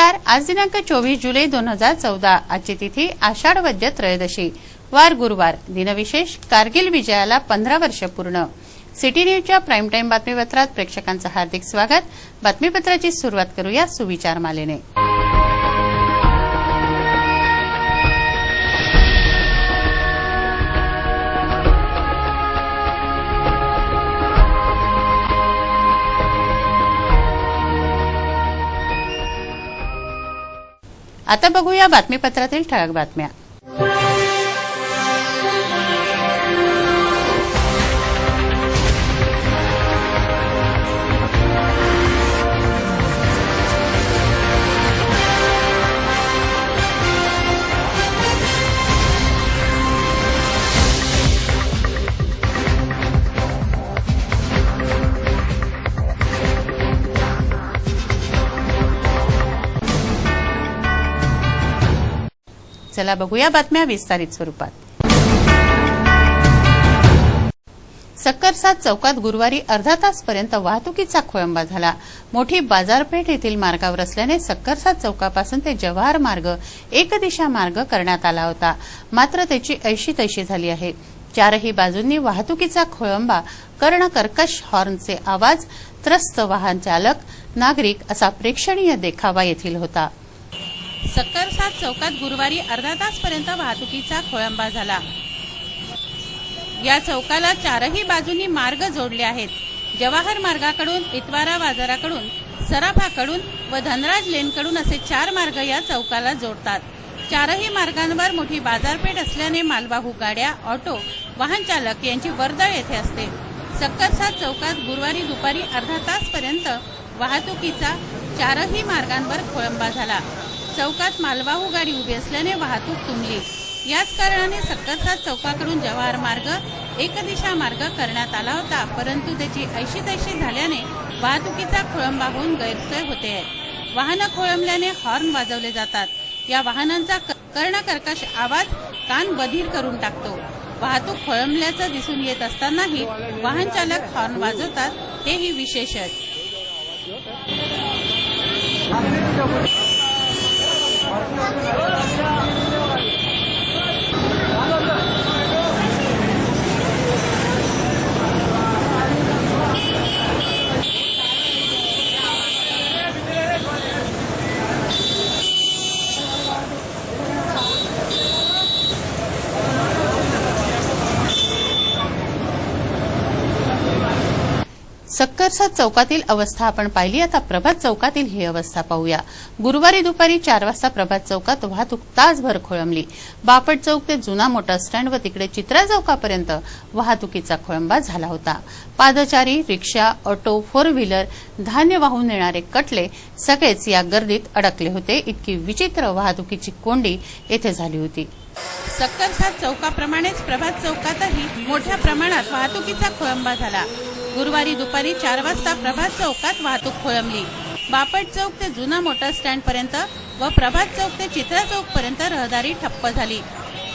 नमस्कार। आज दिनांक 24 जुलै 2014। आजची तिथी आषाढ वद्य त्रयोदशी, वार गुरुवार। दिनविशेष कारगिल विजयाला 15 वर्ष पूर्ण। सिटी न्यूजच्या प्राईम टाइम बातमीपत्रात प्रेक्षकांचं हार्दिक स्वागत। बातमीपत्राची सुरुवात करूया सुविचार मालेने। आता बघूया बातमीपत्रातील ठळक बातम्या। चला बघूया बातम्या विस्तारित स्वरूपात। सक्करसाद चौकात गुरुवारी अर्धा तासपर्यंत वाहतुकीचा खोळंबा झाला। मोठी बाजारपेठ येथील मार्गावर असल्याने सक्करसाद चौकापासून ते जवाहर मार्ग एक दिशा मार्ग करण्यात आला होता, मात्र त्याची ऐशी तैशी झाली आहे। चारही बाजूंनी वाहतुकीचा खोळंबा, कर्णकर्कश हॉर्नचे आवाज, त्रस्त वाहन चालक, नागरिक असा प्रेक्षणीय देखावा येथील होता। सक्करसाद चौकात गुरुवारी अर्धा तासपर्यंत वाहतुकीचा खोळंबा झाला। या चौकाला चारही बाजूंनी मार्ग जोडले आहेत। जवाहर मार्गाकडून, इतवारा बाजाराकडून, सराफाकडून व धनराज लेनकडून असे 4 मार्ग या चौकाला जोडतात। चारही मार्गांवर मोठी बाजारपेठ असल्याने मालवाहू गाड्या, ऑटो, वाहन चालक यांची वर्दळ येथे असते। सक्करसाद चौकात गुरुवारी दुपारी अर्धा तासपर्यंत वाहतुकीचा चारही मार्गांवर खोळंबा झाला। चौकात मालवाहू गाडी उभी असल्याने वाहतूक तुंबली। याच कारणाने सक्करसाद चौकाकडून जवाहर मार्ग एक दिशा मार्ग करण्यात आला होता, परंतु त्याची ऐशी तैशी झाल्याने वाहतुकीचा खोळंबा होऊन गैरसोय होते आहे। वाहनं खोळंबल्याने हॉर्न वाजवले जातात। या वाहनांचा कर्णकर्कश आवाज कान बधीर करून टाकतो। वाहतूक खोळंबल्याचं दिसून येत असतानाही वाहन चालक हॉर्न वाजवतात, हेही विशेषच। सक्करसाद चौकातील अवस्था आपण पाहिली। आता प्रभात चौकातील ही अवस्था पाहूया। गुरुवारी दुपारी 4 वाजता प्रभात चौकात वाहतूक तासभर खोळंबली। बापट चौक ते जुना मोटर स्टँड व तिकडे चित्रा चौकापर्यंत वाहतुकीचा खोळंबा झाला होता। पादचारी, रिक्षा, ऑटो, 4 व्हीलर, धान्य वाहून नेणारे कटले सगळेच या गर्दीत अडकले होते। इतकी विचित्र वाहतुकीची कोंडी येथे झाली होती। सक्करसाद चौकाप्रमाणेच प्रभात चौकातही मोठ्या प्रमाणात वाहतुकीचा खोळंबा झाला। गुरुवारी दुपारी 4 वाजता प्रभात चौकात वाहतूक खोळंबली। बापट चौक ते जुना मोटर स्टँड पर्यंत व प्रभात चौक ते चित्रा चौक पर्यंत रहदारी ठप्प झाली।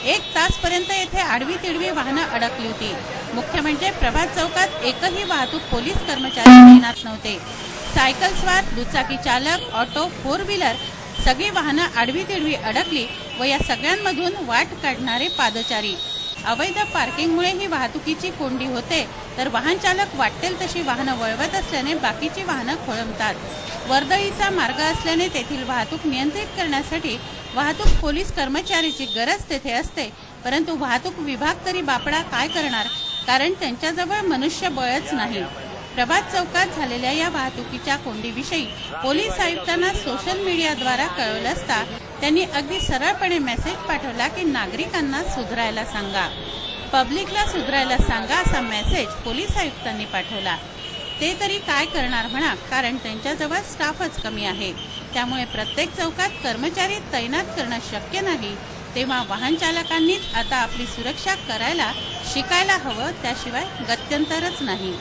1 तासपर्यंत येथे आडवी तिडवी वाहनं अडकली होती। मुख्य म्हणजे प्रभात चौकात एकही वाहतूक पोलीस कर्मचारी तैनात नव्हते। सायकल स्वार, दुचाकी चालक, ऑटो, 4 व्हीलर सगळी वाहनं आडवी तिडवी अडकली व या सगळ्यांमधून वाट काढणारे पादचारी। अवैध पार्किंगमुळे ही वाहतुकीची कोंडी होते, तर वाहन चालक वाटेल तशी वाहनं वळवत असल्याने बाकीची वाहनं खोळंबतात। वर्दळीचा मार्ग असल्याने तेथील वाहतूक नियंत्रित करण्यासाठी वाहतूक पोलीस कर्मचाऱ्याची गरज तेथे असते, परंतु वाहतूक विभाग तरी बापडा काय करणार, कारण त्यांच्याजवळ मनुष्यबळच नाही। प्रभात चौकात झालेल्या या वाहतुकीच्या कोंडीविषयी पोलीस आयुक्तांना सोशल मीडियाद्वारा कळवलं असता त्यांनी अगदी सरळपणे मेसेज पाठवला की नागरिकांना सुधारायला सांगा, पब्लिकला सुधारायला सांगा असा मेसेज पोलीस आयुक्तांनी पाठवला। ते तरी काय करणार म्हणा, कारण त्यांच्याजवळ स्टाफच कमी आहे। त्यामुळे प्रत्येक चौकात कर्मचारी तैनात करणं शक्य नाही। तेव्हा वाहन चालकांनीच आता आपली सुरक्षा करायला शिकायला हवं, त्याशिवाय गत्यंतरच नाही।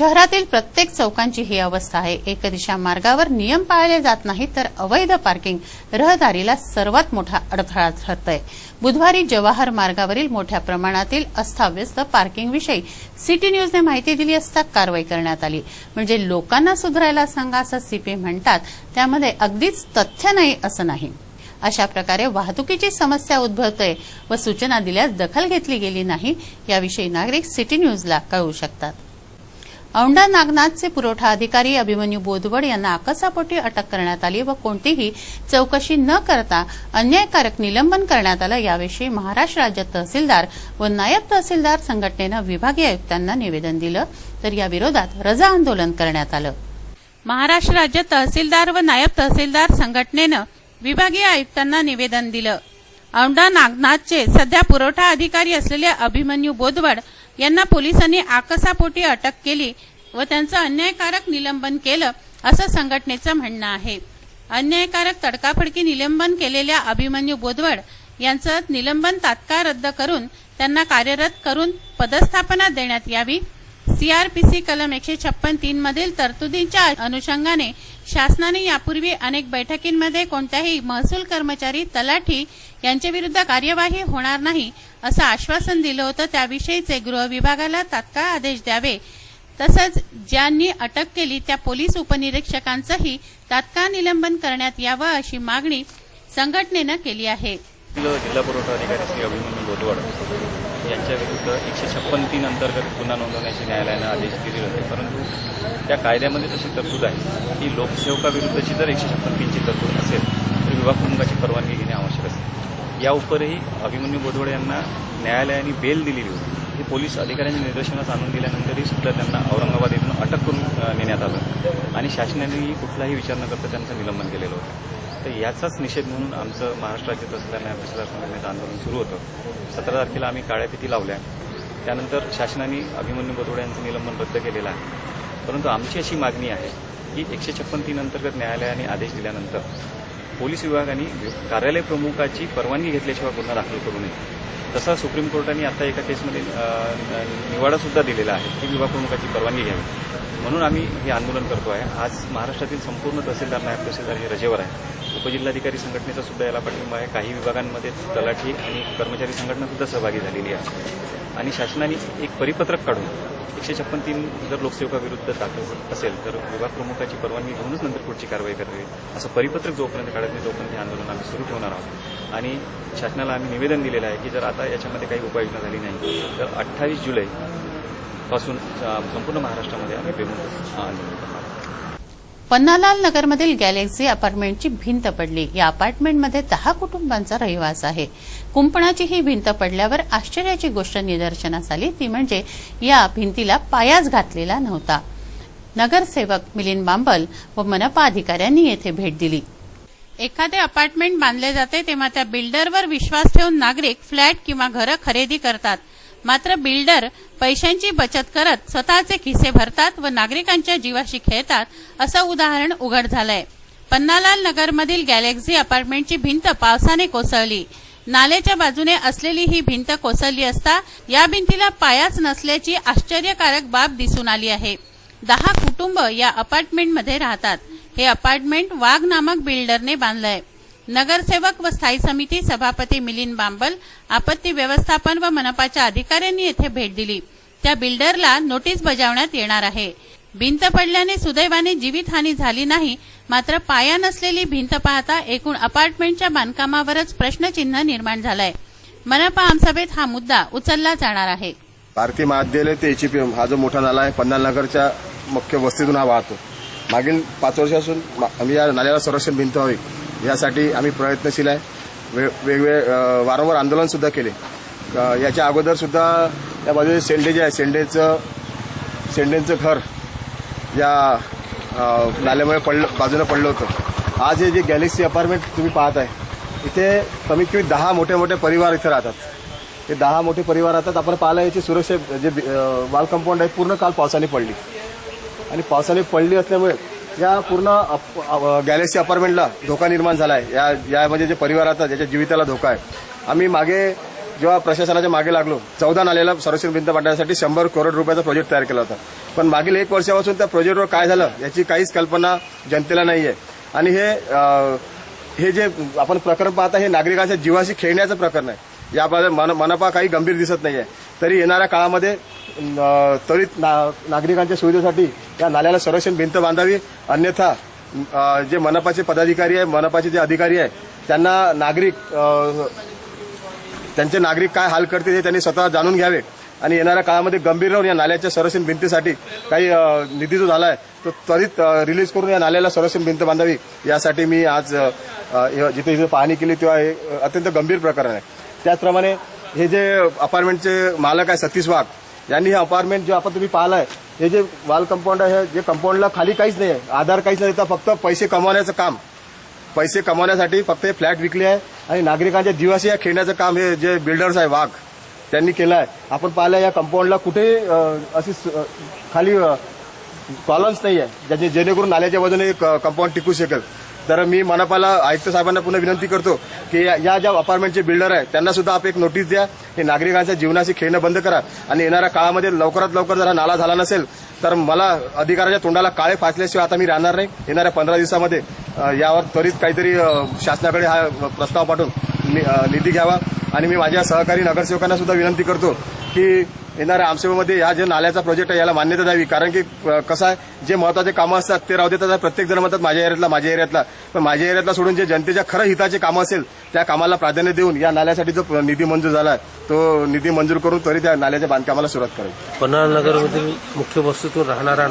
शहरातील प्रत्येक चौकांची ही अवस्था आहे। एकदिशा मार्गावर नियम पाळले जात नाहीत तर अवैध पार्किंग रहदारीला सर्वात मोठा अडथळा ठरतंय। बुधवारी जवाहर मार्गावरील मोठ्या प्रमाणातील अस्ताव्यस्त पार्किंगविषयी सिटी न्यूजने माहिती दिली असता कारवाई करण्यात आली। म्हणजे लोकांना सुधारायला सांगा असं सीपी म्हणतात, त्यामध्ये अगदीच तथ्य नाही असं नाही। अशा प्रकारे वाहतुकीची समस्या उद्भवते व सूचना दिल्यास दखल घेतली गेली नाही याविषयी नागरिक सिटी न्यूजला कळवू शकतात। औंढा नागनाथचे पुरवठा अधिकारी अभिमन्यू बोदवड यांना आकसापोटी अटक करण्यात आली व कोणतीही चौकशी न करता अन्यायकारक निलंबन करण्यात आलं। याविषयी महाराष्ट्र राज्य तहसीलदार व नायब तहसीलदार संघटनेनं विभागीय आयुक्तांना निवेदन दिलं, तर या विरोधात रजा आंदोलन करण्यात आलं। महाराष्ट्र राज्य तहसीलदार व नायब तहसीलदार संघटनेनं विभागीय आयुक्तांना निवेदन दिलं। औंढा नागनाथचे सध्या पुरवठा अधिकारी असलेले अभिमन्यू बोदवड यांना पोलिसांनी आकसापोटी अटक केली व त्यांचं अन्यायकारक निलंबन केलं असं संघटनेचं म्हणणं आहे। अन्यायकारक तडकाफडकी निलंबन केलेल्या अभिमन्यू बोदवड यांचं निलंबन तात्काळ रद्द करून त्यांना कार्यरत करून पदस्थापना देण्यात यावी। सीआरपीसी कलम 156(3) मधील तरतुदींच्या अनुषंगाने शासनाने यापूर्वी अनेक बैठकींमध्ये कोणत्याही महसूल कर्मचारी, तलाठी यांच्याविरुद्ध कार्यवाही होणार नाही असं आश्वासन दिलं होतं। त्याविषयीचे गृह विभागाला तात्काळ आदेश द्यावे, तसंच ज्यांनी अटक केली त्या पोलीस उपनिरीक्षकांचंही तात्काळ निलंबन करण्यात यावं अशी मागणी संघटनेनं केली आहे। जिल्हा पुरवठा अधिकारी श्री अभिमन्यू बोदवड यांच्या विरुद्ध 156(3) अंतर्गत गुन्हा नोंदवण्याचे न्यायालयानं आदेश दिले होते, परंतु त्या कायद्यामध्ये तशी तरतूद आहे की लोकसेवकाविरुद्धची जर 156(3) ची तरतूद असेल तर विभाग प्रमुखाची परवानगी घेणे आवश्यक असते। या उपरही अभिमन्यू बोदवड यांना न्यायालयाने बेल दिलेली होती। हे पोलीस अधिकाऱ्यांच्या निदर्शनास आणून दिल्यानंतरही सुद्धा त्यांना औरंगाबाद येथून अटक करून नेण्यात आलं आणि शासनानेही कुठलाही विचार न करता त्यांचं निलंबन केलेलं होतं। तर याचाच निषेध म्हणून आमचं महाराष्ट्र राज्य तहसीलदार न्याय तहसीलदार संघटनेचं आंदोलन सुरू होतं। 17 तारखेला आम्ही काळ्या फिती लावल्या। त्यानंतर शासनाने अभिमन्यू बोदवड यांचं निलंबन रद्द केलेलं आहे, परंतु आमची अशी मागणी आहे की 156(3) अंतर्गत न्यायालयाने आदेश दिल्यानंतर पोलीस विभागाने कार्यालय प्रमुखाची परवानगी घेतल्याशिवाय गुन्हा दाखल करू नये। तसा सुप्रीम कोर्टाने आता एका केसमध्ये निवाडा सुद्धा दिलेला आहे की विभाग प्रमुखाची परवानगी घ्यावी, म्हणून आम्ही हे आंदोलन करतो आहे। आज महाराष्ट्रातील संपूर्ण तहसीलदार, नायब तहसीलदार हे रजेवर आहे। उपजिल्हाधिकारी संघटनेचा सुद्धा याला पाठिंबा आहे। काही विभागांमध्ये तलाठी आणि कर्मचारी संघटना सुद्धा सहभागी झालेली आहे आणि शासनाने एक परिपत्रक काढून 156(3) जर लोकसेवकाविरुद्ध दाखल असेल तर विभाग प्रमुखाची परवानगी घेऊनच नंतर पुढची कारवाई करावी असं परिपत्रक जोपर्यंत काढत नाही तोपर्यंत हे आंदोलन आम्ही सुरू ठेवणार आहोत। आणि शासनाला आम्ही निवेदन दिलेलं आहे की जर आता याच्यामध्ये काही उपाययोजना झाली नाही तर 28 जुलै पासून संपूर्ण महाराष्ट्रामध्ये आम्ही बेमुदत आंदोलन करणार। पन्नालाल नगरमधील गॅलेक्सी अपार्टमेंटची भिंत पडली। या अपार्टमेंटमध्ये 10 कुटुंबांचा रहिवास आहे। कुंपणाची ही भिंत पडल्यावर आश्चर्याची गोष्ट निदर्शनास आली, ती म्हणजे या भिंतीला पायाच घातलेला नव्हता। नगरसेवक मिलिंद बांबल व मनपा अधिकाऱ्यांनी येथे भेट दिली। एखादे अपार्टमेंट बांधले जाते तेव्हा त्या बिल्डरवर विश्वास ठेवून नागरिक फ्लॅट किंवा घरं खरेदी करतात, मात्र बिल्डर पैशांची बचत करत स्वतःचे खिसे भरतात व नागरिकांच्या जीवाशी खेळतात असं उदाहरण उघड झालंय। पन्नालाल नगरमधील गॅलेक्सी अपार्टमेंटची भिंत पावसाने कोसळली। नाल्याच्या बाजूने असलेली ही भिंत कोसळली असता या भिंतीला पायाच नसल्याची आश्चर्यकारक बाब दिसून आली आहे। 10 कुटुंब या अपार्टमेंटमध्ये राहतात। हे अपार्टमेंट वाघ नामक बिल्डरने बांधलंय। नगरसेवक व स्थायी समिती सभापती मिलिंद बांबल, आपत्ती व्यवस्थापन व मनपाच्या अधिकाऱ्यांनी येथे भेट दिली। त्या बिल्डरला नोटीस बजावण्यात येणार आहे। भिंत पडल्याने सुदैवाने जीवितहानी झाली नाही, मात्र पाया नसलेली भिंत पाहता एकूण अपार्टमेंटच्या बांधकामावरच प्रश्नचिन्ह निर्माण झालंय। मनपा आमसभेत हा मुद्दा उचलला जाणार आहे। भारतीय महाविद्यालय ते एचपीएम हा जो मोठा नाला आहे पन्नाल नगरच्या मुख्य वस्तीतून हा वाहतो। मागील 5 वर्षापासून आम्ही या नाल्याला संरक्षण भिंत व्हावी यासाठी आम्ही प्रयत्नशील आहे। वेगवेगळे वारंवार आंदोलन सुद्धा केले। याच्या अगोदर सुद्धा या बाजूने शेंडे जे आहे शेंडेंचं घर या नाल्यामुळे बाजूने पडलं होतं। आज हे जे गॅलेक्सी अपार्टमेंट तुम्ही पाहत आहे इथे कमीत कमी 10 मोठे परिवार इथे राहतात। हे 10 मोठे परिवार राहतात। आपण पाहिलं याची सुरक्षा जे वॉल कंपाऊंड आहे पूर्ण काल पावसाने पडली आणि पावसाने पडली असल्यामुळे या पूर्ण गॅलेक्सी अपार्टमेंटला धोका निर्माण झाला आहे। या म्हणजे जे परिवार राहतात ज्याच्या जीविताला धोका आहे। आम्ही मागे जेव्हा प्रशासनाच्या मागे लागलो 14 नाल्याला संरक्षण भिंत बांधण्यासाठी 100 करोड रुपयाचा प्रोजेक्ट तयार केला होता. पण मागील 1 वर्षापासून त्या प्रोजेक्टवर काय झालं याची काहीच कल्पना जनतेला नाहीये. आणि हे जे आपण प्रकरण पाहता हे नागरिकांच्या जीवाशी खेळण्याचं प्रकरण आहे. याबाबत मनपा काही गंभीर दिसत नाहीये. तरी येणाऱ्या काळामध्ये त्वरित नागरिकांच्या सुविधेसाठी या नाल्याला संरक्षण भिंत बांधावी. अन्यथा जे मनपाचे पदाधिकारी आहे, मनपाचे जे अधिकारी आहे, त्यांचे नागरिक काय हाल करतील हे त्यांनी स्वतः जाणून घ्यावे आणि येणाऱ्या काळामध्ये गंभीर राहून या नाल्याच्या संरक्षण भिंतीसाठी काही निधी जो झाला आहे तो त्वरित रिलीज करून या नाल्याला संरक्षण भिंत बांधावी. यासाठी मी आज जिथे पाहणी केली तेव्हा हे अत्यंत गंभीर प्रकरण आहे. त्याचप्रमाणे हे जे अपार्टमेंटचे मालक आहे सतीश वाघ यांनी हे अपार्टमेंट जे आपण तुम्ही पाहिलंय हे जे वॉल कंपाऊंड आहे, जे कंपाऊंडला खाली काहीच नाही आहे, आधार काहीच नाही देता फक्त पैसे कमवण्याचं काम, पैसे कमवण्यासाठी फक्त हे फ्लॅट विकले आहे आणि नागरिकांच्या जीवाशी या खेळण्याचं काम हे जे बिल्डर्स आहे वाघ त्यांनी केलं आहे. आपण पाहिलं या कंपाऊंडला कुठेही अशी खाली कॉलम्स नाही आहे जेणेकरून नाल्याच्या बाजूने कंपाऊंड टिकू शकेल. तर मी मनपाला आयुक्त साहेबांना पुन्हा विनंती करतो की या ज्या अपार्टमेंटचे बिल्डर आहे त्यांना सुद्धा आप एक नोटीस द्या. हे नागरिकांच्या जीवनाशी खेळणं बंद करा आणि येणाऱ्या काळामध्ये लवकरात लवकर जर नाला झाला नसेल तर मला अधिकाऱ्याच्या तोंडाला काळे फासल्याशिवाय आता मी राहणार नाही. येणाऱ्या 15 दिवसामध्ये यावर त्वरित काहीतरी शासनाकडे हा प्रस्ताव पाठवून निधी घ्यावा. आणि मी माझ्या सहकारी नगरसेवकांना सुद्धा विनंती करतो की येणाऱ्या आमसेवेमध्ये या जे नाल्याचा प्रोजेक्ट आहे याला मान्यता द्यावी. कारण की कसं आहे, जे महत्वाचे कामं असतात ते राहू देतात. प्रत्येक जण म्हणतात माझ्या एरियातला, पण माझ्या एरियातला सोडून जे जनतेच्या खरं हिताचे कामं असेल त्या कामाला प्राधान्य देऊन या नाल्यासाठी जो निधी मंजूर झाला आहे तो निधी मंजूर करून त्वरित या नाल्याच्या बांधकामाला सुरुवात करावी. पन्हाळनगरमधील मुख्य वस्तीतून राहणाऱ्या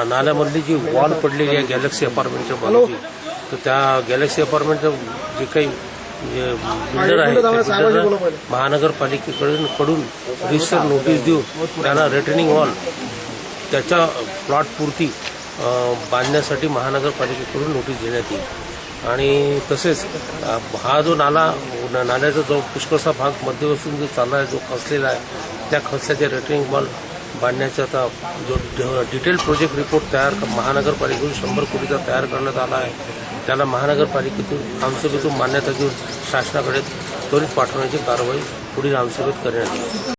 नाल्यामधली जी वॉल पडलेली आहे गॅलेक्सी अपार्टमेंटच्या बाजूची, तर त्या गॅलेक्सी अपार्टमेंटचं जे काही बिल्डर आहे त्या बिल्डरला महानगरपालिकेकडून रजिस्टर नोटीस देऊन त्यांना रिटर्निंग वॉल त्याच्या प्लॉटपुरती बांधण्यासाठी महानगरपालिकेकडून नोटीस देण्यात येईल. आणि तसेच हा जो नाल्याचा जो पुष्कळसा भाग मध्यवस्तीतून जो चालला आहे, जो खचलेला आहे, त्या खचल्याच्या रिटर्निंग वॉल बांधण्याचा आता जो डिटेल प्रोजेक्ट रिपोर्ट महानगरपालिकेतून 100 कोटीचा तयार करण्यात आला आहे, त्याला महानगरपालिकेतून आमसभेतून मान्यता घेऊन शासनाकडे त्वरित पाठवण्याची कारवाई पुढील आमसभेत करण्यात येईल.